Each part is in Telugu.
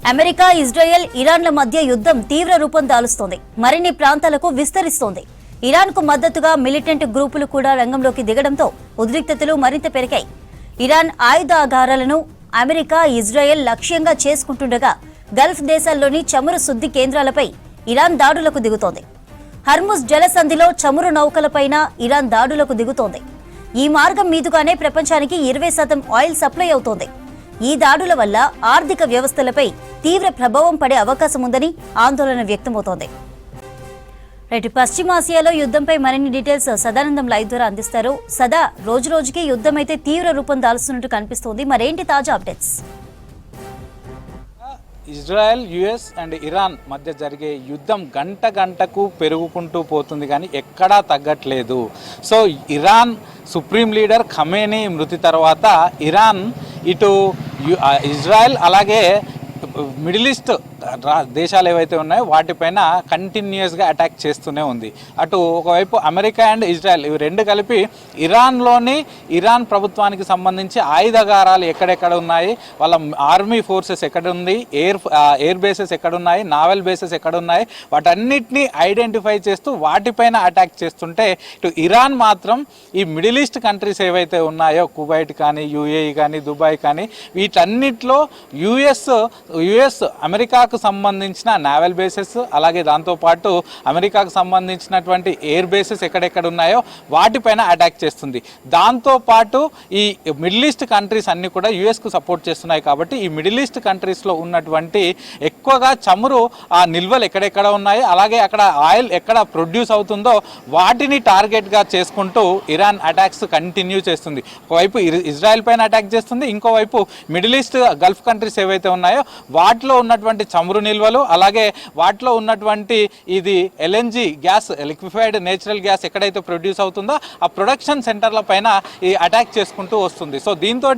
అమెరికా, ఇజ్రాయెల్, ఇరాన్ల మధ్య యుద్ధం తీవ్ర రూపం దాలుస్తోంది. మరిన్ని ప్రాంతాలకు విస్తరిస్తోంది. ఇరాన్కు మద్దతుగా మిలిటెంట్ గ్రూపులు కూడా రంగంలోకి దిగడంతో ఉద్రిక్తతలు మరింత పెరిగాయి. ఇరాన్ ఆయుధాగారాలను అమెరికా, ఇజ్రాయెల్ లక్ష్యంగా చేసుకుంటుండగా గల్ఫ్ దేశాల్లోని చమురు శుద్ధి కేంద్రాలపై ఇరాన్ దాడులకు దిగుతోంది. హర్ముజ్ జలసంధిలో చమురు నౌకలపైన ఇరాన్ దాడులకు దిగుతోంది. ఈ మార్గం మీదుగానే ప్రపంచానికి 20% ఆయిల్ సప్లై అవుతోంది. ఈ దాడుల వల్ల ఆర్థిక వ్యవస్థలపై తీవ్ర ప్రభావం పడే అవకాశం ఉందని ఆందోళన వ్యక్తమవుతోంది. పశ్చిమాసియాలో యుద్ధంపై మరిన్ని డీటెయిల్స్ సదానందం లైవ్ ద్వారా అందిస్తారు. సదా, రోజు రోజుకి యుద్ధం అయితే తీవ్ర రూపం దాల్చుతున్నట్టు కనిపిస్తోంది. మరేంటి తాజా updates? Israel, US and Iran మధ్య జరిగే యుద్ధం గంట గంటకు పెరుగుకుంటూ పోతుంది కానీ ఎక్కడా తగ్గట్లేదు. So Iran supreme leader Khamenei మృతి తర్వాత ఇరాన్ ఇటు ఇజ్రాయెల్ అలాగే మిడిల్ ఈస్ట్ దేశాలు ఏవైతే ఉన్నాయో వాటిపైన కంటిన్యూస్గా అటాక్ చేస్తూనే ఉంది. అటు ఒకవైపు అమెరికా అండ్ ఇజ్రాయెల్ ఇవి రెండు కలిపి ఇరాన్ ప్రభుత్వానికి సంబంధించి ఆయుధాగారాలు ఎక్కడెక్కడ ఉన్నాయి, వాళ్ళ ఆర్మీ ఫోర్సెస్ ఎక్కడుంది, ఎయిర్ బేసెస్ ఎక్కడున్నాయి, నావల్ బేసెస్ ఎక్కడున్నాయి, వాటన్నిటిని ఐడెంటిఫై చేస్తూ వాటిపైన అటాక్ చేస్తుంటే ఇటు ఇరాన్ మాత్రం ఈ మిడిల్ ఈస్ట్ కంట్రీస్ ఏవైతే ఉన్నాయో కువైట్ కానీ, యూఏఈ కానీ, దుబాయ్ కానీ వీటన్నిటిలో యుఎస్ అమెరికాకు సంబంధించిన నావల్ బేసెస్ అలాగే దాంతోపాటు అమెరికాకు సంబంధించినటువంటి ఎయిర్ బేసెస్ ఎక్కడెక్కడ ఉన్నాయో వాటిపైన అటాక్ చేస్తుంది. దాంతోపాటు ఈ మిడిల్ ఈస్ట్ కంట్రీస్ అన్నీ కూడా యుఎస్కు సపోర్ట్ చేస్తున్నాయి. కాబట్టి ఈ మిడిల్ ఈస్ట్ కంట్రీస్లో ఉన్నటువంటి ఎక్కువగా చమురు ఆ నిల్వలు ఎక్కడెక్కడ ఉన్నాయి, అలాగే అక్కడ ఆయిల్ ఎక్కడ ప్రొడ్యూస్ అవుతుందో వాటిని టార్గెట్గా చేసుకుంటూ ఇరాన్ అటాక్స్ కంటిన్యూ చేస్తుంది. ఒకవైపు ఇజ్రాయెల్ పైన అటాక్ చేస్తుంది, ఇంకోవైపు మిడిల్ ఈస్ట్ గల్ఫ్ కంట్రీస్ ఏవైతే ఉన్నాయో వాటిలో ఉన్నటువంటి చమురు నిల్వలు అలాగే వాటిలో ఉన్నటువంటి ఇది LNG gas, liquefied natural gas ఎక్కడైతే ప్రొడ్యూస్ అవుతుందో ఆ ప్రొడక్షన్ సెంటర్ల పైన ఈ అటాక్ చేసుకుంటూ వస్తుంది. సో దీంతో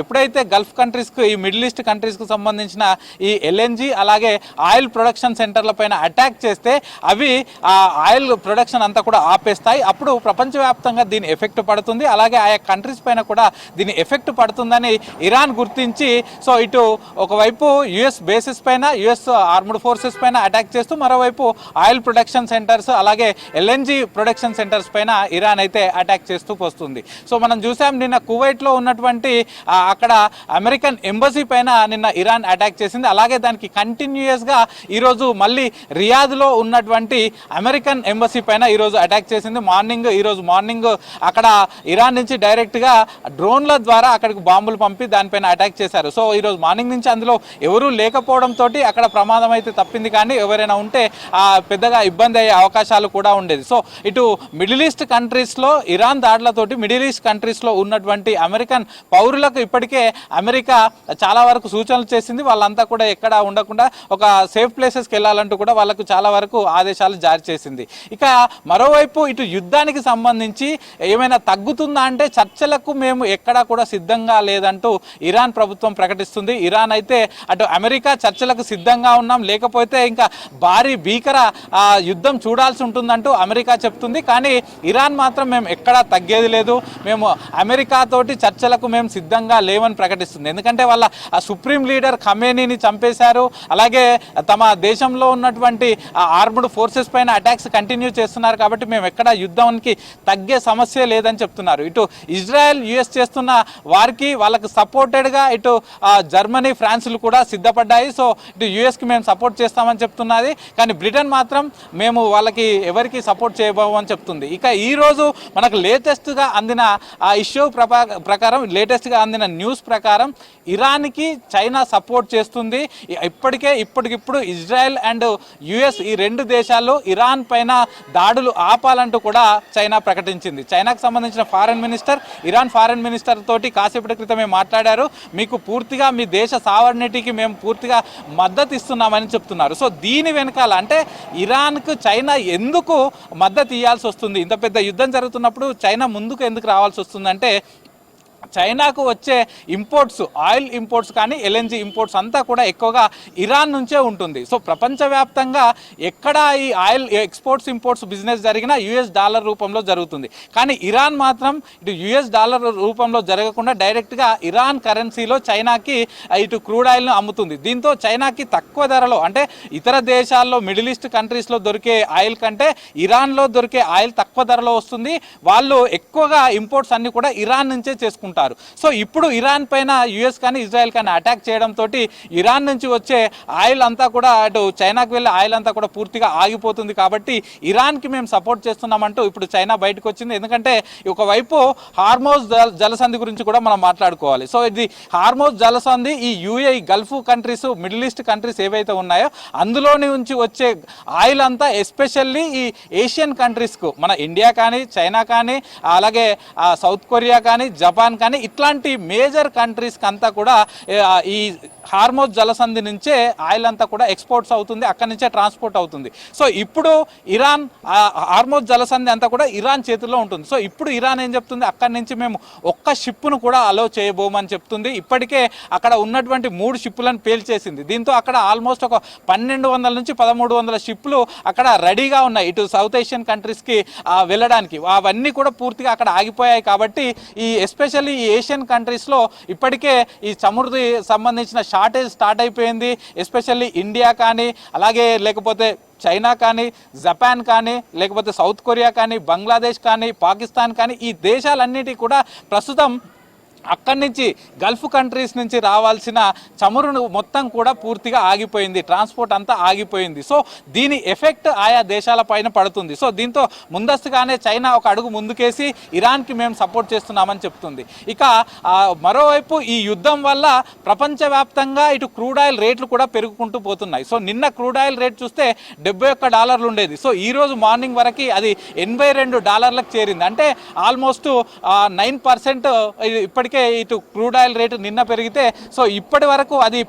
ఎప్పుడైతే గల్ఫ్ కంట్రీస్కు ఈ మిడిల్ ఈస్ట్ కంట్రీస్కు సంబంధించిన ఈ ఎల్ఎన్జి అలాగే ఆయిల్ ప్రొడక్షన్ సెంటర్ల పైన అటాక్ చేస్తే అవి ఆ ఆయిల్ ప్రొడక్షన్ అంతా కూడా ఆపేస్తాయి. అప్పుడు ప్రపంచవ్యాప్తంగా దీని ఎఫెక్ట్ పడుతుంది, అలాగే ఆయా కంట్రీస్ పైన కూడా దీని ఎఫెక్ట్ పడుతుందని ఇరాన్ గుర్తించి సో ఇటు ఒకవైపు యుఎస్ బేసిస్ పైన యుఎస్ ఆర్మ్డ్ ఫోర్సెస్ పైన అటాక్ చేస్తూ మరోవైపు ఆయిల్ ప్రొడక్షన్ సెంటర్స్ అలాగే ఎల్ఎన్జి ప్రొడక్షన్ సెంటర్స్ పైన ఇరాన్ అయితే అటాక్ చేస్తూ వస్తుంది. సో మనం చూసాం నిన్న కువైట్లో ఉన్నటువంటి అక్కడ అమెరికన్ ఎంబసీ పైన నిన్న ఇరాన్ అటాక్ చేసింది. అలాగే దానికి కంటిన్యూయస్గా ఈరోజు మళ్ళీ రియాద్లో ఉన్నటువంటి అమెరికన్ ఎంబసీ పైన ఈరోజు అటాక్ చేసింది. ఈరోజు మార్నింగ్ అక్కడ ఇరాన్ నుంచి డైరెక్ట్గా డ్రోన్ల ద్వారా అక్కడికి బాంబులు పంపి దానిపైన అటాక్ చేశారు. సో ఈరోజు మార్నింగ్ నుంచి అందులో ఎవరూ లేకపోవడంతో అక్కడ ప్రమాదం అయితే తప్పింది, కానీ ఎవరైనా ఉంటే పెద్దగా ఇబ్బంది అయ్యే అవకాశాలు కూడా ఉండేది. సో ఇటు మిడిల్ ఈస్ట్ కంట్రీస్లో ఇరాన్ దాడులతోటి మిడిల్ ఈస్ట్ కంట్రీస్లో ఉన్నటువంటి అమెరికన్ పౌరులకు ఇప్పటికే అమెరికా చాలా వరకు సూచనలు చేసింది. వాళ్ళంతా కూడా ఎక్కడ ఉండకుండా ఒక సేఫ్ ప్లేసెస్కి వెళ్ళాలంటూ కూడా వాళ్ళకు చాలా వరకు ఆదేశాలు జారీ చేసింది. ఇక మరోవైపు ఇటు యుద్ధానికి సంబంధించి ఏమైనా తగ్గుతుందా అంటే చర్చలకు మేము ఎక్కడా కూడా సిద్ధంగా లేదంటూ ఇరాన్ ప్రభుత్వం ప్రకటిస్తుంది. ఇరాన్ అయితే అటు అమెరికా చర్చలకు సిద్ధంగా ఉన్నాం, లేకపోతే ఇంకా భారీ భీకర యుద్ధం చూడాల్సి ఉంటుందంటూ అమెరికా చెప్తుంది. కానీ ఇరాన్ మాత్రం మేము ఎక్కడా తగ్గేది లేదు, మేము అమెరికాతోటి చర్చలకు మేము సిద్ధంగా లేవని ప్రకటిస్తుంది. ఎందుకంటే వాళ్ళ సుప్రీం లీడర్ ఖమేనీని చంపేశారు, అలాగే తమ దేశంలో ఉన్నటువంటి ఆర్మ్డ్ ఫోర్సెస్ పైన అటాక్స్ కంటిన్యూ చేస్తున్నారు. కాబట్టి మేము ఎక్కడా యుద్ధానికి తగ్గే సమస్య లేదని చెప్తున్నారు. ఇటు ఇజ్రాయెల్, యుఎస్ చేస్తున్న వారికి వాళ్ళకు సపోర్టెడ్గా ఇటు జర్మనీ, ఫ్రాన్స్లు కూడా సిద్ధపడ్డాయి. సో ఇటు యుఎస్కి మేము సపోర్ట్ చేస్తామని చెప్తున్నది, కానీ బ్రిటన్ మాత్రం మేము వాళ్ళకి ఎవరికి సపోర్ట్ చేయబోమని చెప్తుంది. ఇక ఈరోజు మనకు లేటెస్ట్గా అందిన ఇష్యూ ప్రకారం, లేటెస్ట్గా అందిన న్యూస్ ప్రకారం ఇరాన్కి చైనా సపోర్ట్ చేస్తుంది. ఇప్పటికిప్పుడు ఇజ్రాయెల్ అండ్ యుఎస్ ఈ రెండు దేశాలు ఇరాన్ పైన దాడులు ఆపాలంటూ కూడా చైనా ప్రకటించింది. చైనాకు సంబంధించిన ఇరాన్ ఫారెన్ మినిస్టర్ తోటి కాసేపటి క్రితమే మాట్లాడారు. మీకు పూర్తిగా మీ దేశ సావర్నిటీకి మేము పూర్తిగా మద్దతు ఇస్తున్నామని చెప్తున్నారు. సో దీని వెనకాల అంటే ఇరాన్కు చైనా ఎందుకు మద్దతు ఇవ్వాల్సి వస్తుంది, ఇంత పెద్ద యుద్ధం జరుగుతున్నప్పుడు చైనా ముందుకు ఎందుకు రావాల్సి వస్తుందంటే చైనాకు వచ్చే ఇంపోర్ట్స్, ఆయిల్ ఇంపోర్ట్స్ కానీ ఎల్ఎన్జీ ఇంపోర్ట్స్ అంతా కూడా ఎక్కువగా ఇరాన్ నుంచే ఉంటుంది. సో ప్రపంచవ్యాప్తంగా ఎక్కడ ఈ ఆయిల్ ఎక్స్పోర్ట్స్ ఇంపోర్ట్స్ బిజినెస్ జరిగినా యుఎస్ డాలర్ రూపంలో జరుగుతుంది. కానీ ఇరాన్ మాత్రం ఇటు యుఎస్ డాలర్ రూపంలో జరగకుండా డైరెక్ట్గా ఇరాన్ కరెన్సీలో చైనాకి ఇటు క్రూడ్ ఆయిల్ను అమ్ముతుంది. దీంతో చైనాకి తక్కువ ధరలో, అంటే ఇతర దేశాల్లో మిడిల్ ఈస్ట్ కంట్రీస్లో దొరికే ఆయిల్ కంటే ఇరాన్లో దొరికే ఆయిల్ తక్కువ ధరలో వస్తుంది. వాళ్ళు ఎక్కువగా ఇంపోర్ట్స్ అన్ని కూడా ఇరాన్ నుంచే చేసుకుంటారు. సో ఇప్పుడు ఇరాన్ పైన యుఎస్ కానీ ఇజ్రాయెల్ కానీ అటాక్ చేయడంతో ఇరాన్ నుంచి వచ్చే ఆయిల్ అంతా కూడా అటు చైనాకి వెళ్ళే ఆయిల్ అంతా కూడా పూర్తిగా ఆగిపోతుంది. కాబట్టి ఇరాన్కి మేము సపోర్ట్ చేస్తున్నామంటూ ఇప్పుడు చైనా బయటకు వచ్చింది. ఎందుకంటే ఒకవైపు హార్మోజ్ జలసంధి గురించి కూడా మనం మాట్లాడుకోవాలి. సో ఇది హార్మోజ్ జలసంధి ఈ UAE Gulf countries, middle east countries ఏవైతే ఉన్నాయో అందులోని నుంచి వచ్చే ఆయిల్ అంతా ఎస్పెషల్లీ ఈ ఏషియన్ కంట్రీస్కు, మన ఇండియా కానీ చైనా కానీ అలాగే సౌత్ కొరియా కానీ జపాన్ కానీ ఇట్లాంటి మేజర్ కంట్రీస్కి అంతా కూడా ఈ హార్మోజ్ జలసంధి నుంచే ఆయిల్ అంతా కూడా ఎక్స్పోర్ట్స్ అవుతుంది, అక్కడి నుంచే ట్రాన్స్పోర్ట్ అవుతుంది. సో ఇప్పుడు ఇరాన్ హార్మోజ్ జలసంధి అంతా కూడా ఇరాన్ చేతుల్లో ఉంటుంది. సో ఇప్పుడు ఇరాన్ ఏం చెప్తుంది, అక్కడి నుంచి మేము ఒక్క షిప్ను కూడా అలో చేయబోమని చెప్తుంది. ఇప్పటికే అక్కడ ఉన్నటువంటి 3 షిప్పులను పేల్చేసింది. దీంతో అక్కడ ఆల్మోస్ట్ ఒక 1200 నుంచి 1300 షిప్లు అక్కడ రెడీగా ఉన్నాయి ఇటు సౌత్ ఏషియన్ కంట్రీస్కి వెళ్ళడానికి. అవన్నీ కూడా పూర్తిగా అక్కడ ఆగిపోయాయి. కాబట్టి ఈ ఎస్పెషల్లీ ఈ ఏషియన్ కంట్రీస్లో ఇప్పటికే ఈ చమురుది సంబంధించిన షార్టేజ్ స్టార్ట్ అయిపోయింది. ఎస్పెషల్లీ ఇండియా కానీ అలాగే లేకపోతే చైనా కానీ జపాన్ కానీ లేకపోతే సౌత్ కొరియా కానీ బంగ్లాదేశ్ కానీ పాకిస్తాన్ కానీ ఈ దేశాలన్నిటి కూడా ప్రస్తుతం అక్కడి నుంచి గల్ఫ్ కంట్రీస్ నుంచి రావాల్సిన చమురును మొత్తం కూడా పూర్తిగా ఆగిపోయింది, ట్రాన్స్పోర్ట్ అంతా ఆగిపోయింది. సో దీని ఎఫెక్ట్ ఆయా దేశాల పైన పడుతుంది. సో దీంతో ముందస్తుగానే చైనా ఒక అడుగు ముందుకేసి ఇరాన్కి మేము సపోర్ట్ చేస్తున్నామని చెప్తుంది. ఇక మరోవైపు ఈ యుద్ధం వల్ల ప్రపంచవ్యాప్తంగా ఇటు క్రూడ్ ఆయిల్ రేట్లు కూడా పెరుగుకుంటూ పోతున్నాయి. సో నిన్న క్రూడ్ ఆయిల్ రేట్ చూస్తే $71 ఉండేది. సో ఈరోజు మార్నింగ్ వరకు అది $82 చేరింది. అంటే ఆల్మోస్ట్ 9% ఇప్పటికీ ఇటు క్రూడ్ ఆయిల్ రేటు నిన్న పెరిగితే సో ఇప్పటి వరకు అది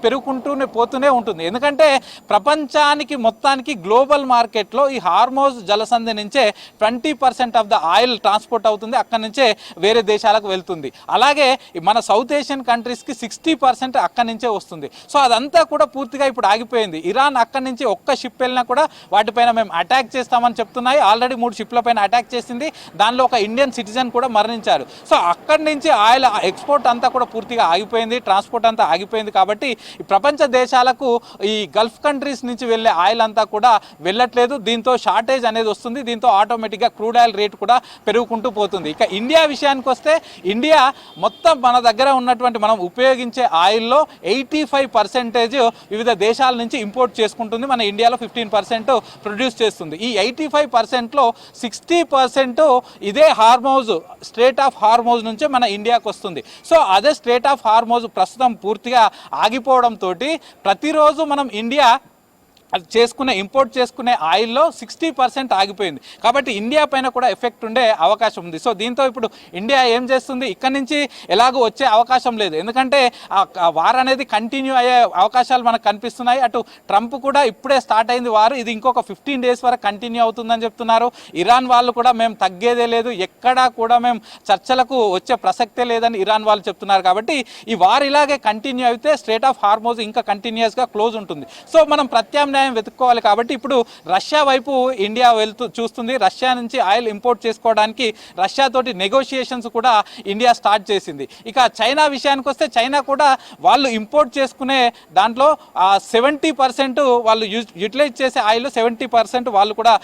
పోతూనే ఉంటుంది. ఎందుకంటే ప్రపంచానికి మొత్తానికి గ్లోబల్ మార్కెట్లో ఈ హార్మోజ్ జలసంధి నుంచే 20% ఆఫ్ ద ఆయిల్ ట్రాన్స్పోర్ట్ అవుతుంది, అక్కడి నుంచే వేరే దేశాలకు వెళ్తుంది. అలాగే మన సౌత్ ఏషియన్ కంట్రీస్కి 60% అక్కడి నుంచే వస్తుంది. సో అదంతా కూడా పూర్తిగా ఇప్పుడు ఆగిపోయింది. ఇరాన్ అక్కడి నుంచి ఒక్క షిప్ వెళ్ళినా కూడా వాటిపైన మేము అటాక్ చేస్తామని చెప్తున్నాయి. ఆల్రెడీ 3 షిప్ల పైన అటాక్ చేసింది. దానిలో ఒక ఇండియన్ సిటిజన్ కూడా మరణించారు. సో అక్కడి నుంచి ఆయిల్ ఎక్స్పోర్ట్ అంతా కూడా పూర్తిగా ఆగిపోయింది, ట్రాన్స్పోర్ట్ అంతా ఆగిపోయింది. కాబట్టి ఈ ప్రపంచ దేశాలకు ఈ గల్ఫ్ కంట్రీస్ నుంచి వెళ్ళే ఆయిల్ అంతా కూడా వెళ్ళట్లేదు. దీంతో షార్టేజ్ అనేది వస్తుంది. దీంతో ఆటోమేటిక్గా క్రూడ్ ఆయిల్ రేట్ కూడా పెరుగుకుంటూ పోతుంది. ఇక ఇండియా విషయానికి వస్తే ఇండియా మొత్తం మన దగ్గర ఉన్నటువంటి మనం ఉపయోగించే ఆయిల్లో 85% వివిధ దేశాల నుంచి ఇంపోర్ట్ చేసుకుంటుంది. మన ఇండియాలో 15% ప్రొడ్యూస్ చేస్తుంది. ఈ 85%లో 60% ఇదే హార్మోజ్, స్ట్రేట్ ఆఫ్ హార్మోజ్ నుంచే మన ఇండియాకు వస్తుంది. సో అదే స్ట్రేట్ ఆఫ్ హార్మోజ్ ప్రస్తుతం పూర్తిగా ఆగిపోవడంతో ప్రతిరోజు మనం ఇండియా ఇంపోర్ట్ చేసుకునే ఆయిల్లో 60% ఆగిపోయింది. కాబట్టి ఇండియా పైన కూడా ఎఫెక్ట్ ఉండే అవకాశం ఉంది. సో దీంతో ఇప్పుడు ఇండియా ఏం చేస్తుంది, ఇక్కడి నుంచి ఎలాగో వచ్చే అవకాశం లేదు. ఎందుకంటే వార్ అనేది కంటిన్యూ అయ్యే అవకాశాలు మనకు కనిపిస్తున్నాయి. అటు ట్రంప్ కూడా ఇప్పుడే స్టార్ట్ అయింది వారు, ఇది ఇంకొక 15 days వరకు కంటిన్యూ అవుతుందని చెప్తున్నారు. ఇరాన్ వాళ్ళు కూడా మేము తగ్గేదే లేదు, ఎక్కడా కూడా మేము చర్చలకు వచ్చే ప్రసక్తే లేదని ఇరాన్ వాళ్ళు చెప్తున్నారు. కాబట్టి ఈ వార్ ఇలాగే కంటిన్యూ అయితే స్ట్రేట్ ఆఫ్ హార్మోజ్ ఇంకా కంటిన్యూస్గా క్లోజ్ ఉంటుంది. సో మనం ప్రత్యామ్నాయం వెతుక్కోవాలి. కాబట్టి ఇప్పుడు రష్యా వైపు ఇండియా చూస్తుంది. రష్యా నుంచి ఆయిల్ ఇంపోర్ట్ చేసుకోవడానికి రష్యా తోటి నెగోషియేషన్స్ కూడా ఇండియా స్టార్ట్ చేసింది. ఇక చైనా విషయానికి వస్తే చైనా కూడా వాళ్ళు ఇంపోర్ట్ చేసుకునే దాంట్లో 70% వాళ్ళు యూటిలైజ్ చేసే ఆయిల్ 70% వాళ్ళు కూడా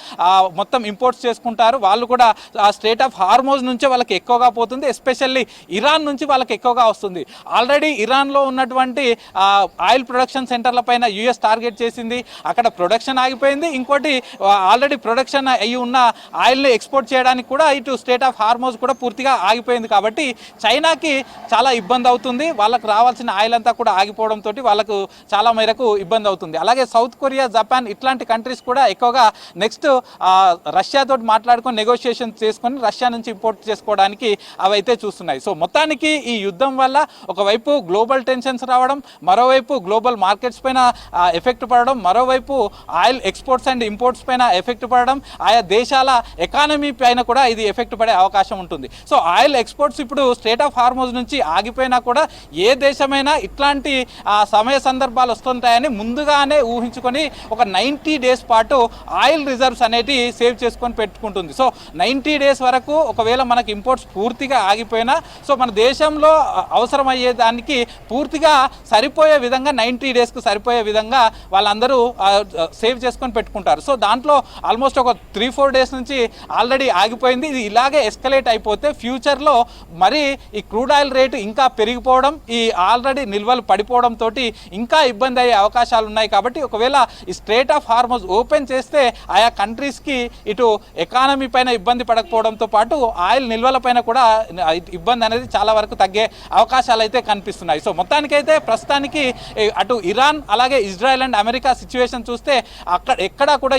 మొత్తం ఇంపోర్ట్స్ చేసుకుంటారు. వాళ్ళు కూడా స్ట్రేట్ ఆఫ్ హార్మోజ్ నుంచే వాళ్ళకి ఎక్కువగా పోతుంది. ఎస్పెషల్లీ ఇరాన్ నుంచి వాళ్ళకి ఎక్కువగా వస్తుంది. ఆల్రెడీ ఇరాన్లో ఉన్నటువంటి ఆయిల్ ప్రొడక్షన్ సెంటర్ల పైన యుఎస్ టార్గెట్ చేసింది. అక్కడ ప్రొడక్షన్ ఆగిపోయింది. ఇంకోటి ఆల్రెడీ ప్రొడక్షన్ అయ్యి ఉన్న ఆయిల్ని ఎక్స్పోర్ట్ చేయడానికి కూడా ఇటు స్ట్రేట్ ఆఫ్ హార్మోజ్ కూడా పూర్తిగా ఆగిపోయింది. కాబట్టి చైనాకి చాలా ఇబ్బంది అవుతుంది. వాళ్ళకు రావాల్సిన ఆయిల్ అంతా కూడా ఆగిపోవడంతో వాళ్ళకు చాలా మేరకు ఇబ్బంది అవుతుంది. అలాగే సౌత్ కొరియా, జపాన్ ఇట్లాంటి కంట్రీస్ కూడా ఎక్కువగా నెక్స్ట్ రష్యాతో మాట్లాడుకొని నెగోషియేషన్ చేసుకొని రష్యా నుంచి ఇంపోర్ట్ చేసుకోవడానికి అవైతే చూస్తున్నాయి. సో మొత్తానికి ఈ యుద్ధం వల్ల ఒకవైపు గ్లోబల్ టెన్షన్స్ రావడం, మరోవైపు గ్లోబల్ మార్కెట్స్ పైన ఎఫెక్ట్ పడడం, మరోవైపు మరోవైపు ఆయిల్ ఎక్స్పోర్ట్స్ అండ్ ఇంపోర్ట్స్ పైన ఎఫెక్ట్ పడడం, ఆయా దేశాల ఎకానమీ పైన కూడా ఇది ఎఫెక్ట్ పడే అవకాశం ఉంటుంది. సో ఆయిల్ ఎక్స్పోర్ట్స్ ఇప్పుడు స్ట్రెయిట్ ఆఫ్ హార్మోజ్ నుంచి ఆగిపోయినా కూడా ఏ దేశమైనా ఇట్లాంటి సమయ సందర్భాలు వస్తుంటాయని ముందుగానే ఊహించుకొని ఒక 90 days పాటు ఆయిల్ రిజర్వ్స్ అనేటి సేవ్ చేసుకొని పెట్టుకుంటుంది. సో 90 days వరకు ఒకవేళ మనకి ఇంపోర్ట్స్ పూర్తిగా ఆగిపోయినా సో మన దేశంలో అవసరమయ్యే దానికి పూర్తిగా సరిపోయే విధంగా 90 daysకు సరిపోయే విధంగా వాళ్ళందరూ సేవ్ చేసుకొని పెట్టుకుంటారు. సో దాంట్లో ఆల్మోస్ట్ ఒక 3-4 days నుంచి ఆల్రెడీ ఆగిపోయింది. ఇది ఇలాగే ఎస్కలేట్ అయిపోతే ఫ్యూచర్లో మరి ఈ క్రూడ్ ఆయిల్ రేటు ఇంకా పెరిగిపోవడం, ఈ ఆల్రెడీ నిల్వలు పడిపోవడం తోటి ఇంకా ఇబ్బంది అయ్యే అవకాశాలు ఉన్నాయి. కాబట్టి ఒకవేళ ఈ స్ట్రెయిట్ ఆఫ్ హార్మోజ్ ఓపెన్ చేస్తే ఆయా కంట్రీస్కి ఇటు ఎకానమీ పైన ఇబ్బంది పడకపోవడంతో పాటు ఆయిల్ నిల్వల పైన కూడా ఇబ్బంది అనేది చాలా వరకు తగ్గే అవకాశాలు అయితే కనిపిస్తున్నాయి. సో మొత్తానికైతే ప్రస్తుతానికి అటు ఇరాన్ అలాగే ఇజ్రాయెల్ అండ్ అమెరికా సిచ్యువేషన్ చూస్తే ఎక్కడా కూడా